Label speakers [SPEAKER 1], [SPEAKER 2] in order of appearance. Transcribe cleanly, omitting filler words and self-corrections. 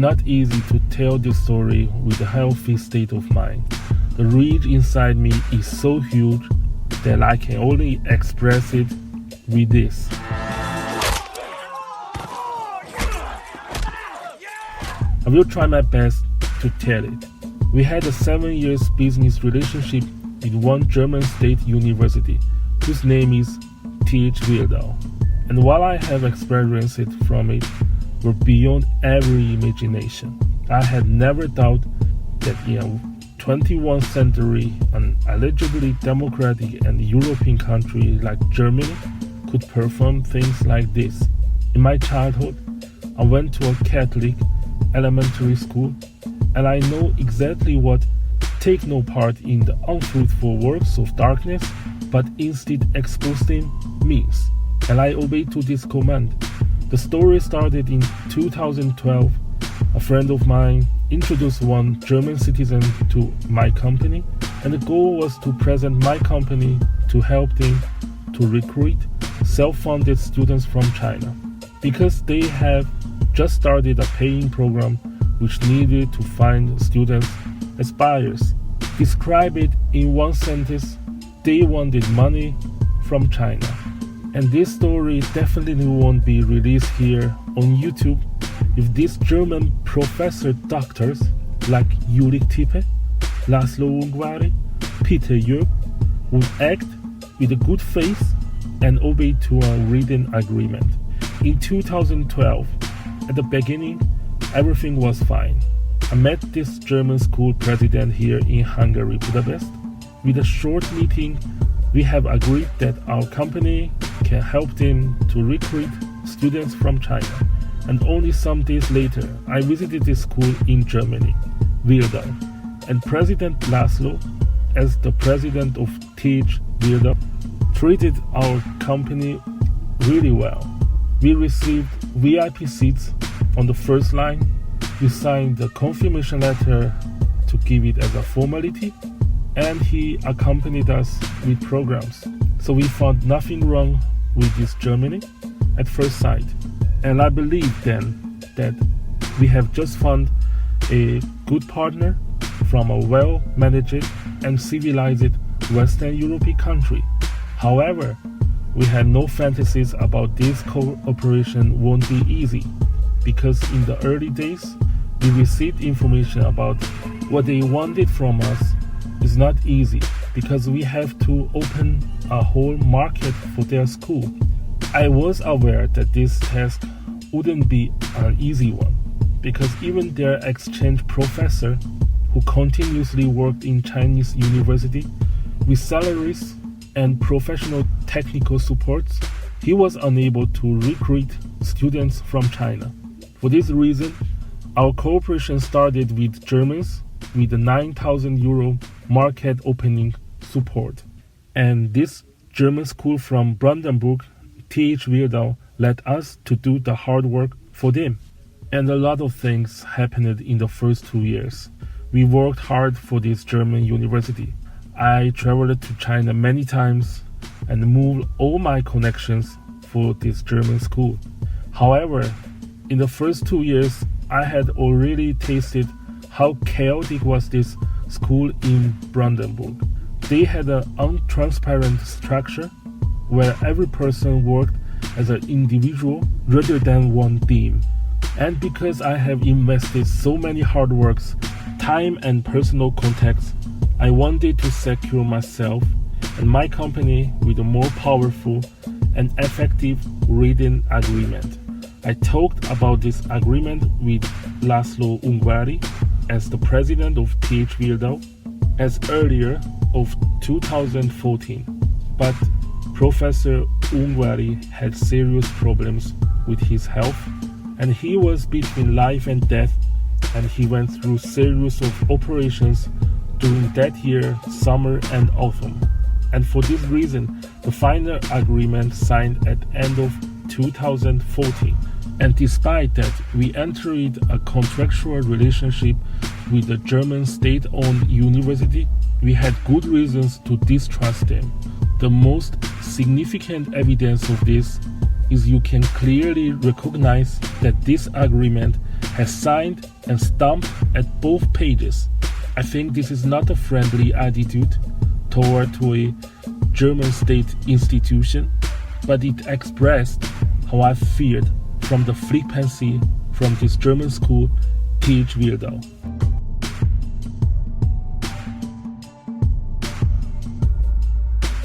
[SPEAKER 1] not easy to tell this story with a healthy state of mind. The rage inside me is so huge that I can only express it with this. I will try my best to tell it. We had a 7-year business relationship with one German state university, whose name is TH Wildau. And while I have experiences from it were beyond every imagination, I had never thought that in a 21st century, an allegedly democratic and European country like Germany could perform things like this. In my childhood, I went to a Catholic elementary school, and I know exactly what take no part in the unfruitful works of darkness, but instead expose them means. And I obey to this command. The story started in 2012. A friend of mine introduced one German citizen to my company, and the goal was to present my company to help them to recruit self-funded students from China, because they have just started a paying program which needed to find students as buyers. Describe it in one sentence: they wanted money from China. And this story definitely won't be released here on YouTube if these German professor doctors like Ulrich Tippe, Laszlo Ungvari, Peter Jörg would act with a good faith and obey to a written agreement. In 2012, at the beginning, everything was fine. I met this German school president here in Hungary, Budapest. With a short meeting, we have agreed that our company can help them to recruit students from China. And only some days later, I visited this school in Germany, Wildau, and President Laszlo, as the president of TH Wildau, treated our company really well. We received VIP seats on the first line. We signed the confirmation letter to give it as a formality, and he accompanied us with programs. So we found nothing wrong with this Germany at first sight. And I believe then that we have just found a good partner from a well-managed and civilized Western European country. However, we had no fantasies about this cooperation won't be easy, because in the early days, we received information about what they wanted from us. Is not easy, because we have to open a whole market for their school. I was aware that this task wouldn't be an easy one, because even their exchange professor, who continuously worked in Chinese university with salaries and professional technical supports, he was unable to recruit students from China. For this reason, our cooperation started with Germans with the 9,000 euro market opening support. And this German school from Brandenburg, TH Wildau, let us to do the hard work for them. And a lot of things happened in the first 2 years. We worked hard for this German university. I traveled to China many times and moved all my connections for this German school. However, in the first 2 years, I had already tasted how chaotic was this school in Brandenburg. They had an untransparent structure where every person worked as an individual rather than one team. And because I have invested so many hard works, time and personal contacts, I wanted to secure myself and my company with a more powerful and effective written agreement. I talked about this agreement with Laszlo Ungvari as the president of TH Wildau as earlier of 2014. But Professor Ungvari had serious problems with his health, and he was between life and death, and he went through series of operations during that year, summer and autumn. And for this reason, the final agreement signed at end of 2014. And despite that, we entered a contractual relationship with the German state-owned university. We had good reasons to distrust them. The most significant evidence of this is you can clearly recognize that this agreement has signed and stamped at both pages. I think this is not a friendly attitude toward a German state institution, but it expressed how I feared from the flippancy from this German school, TH Wildau.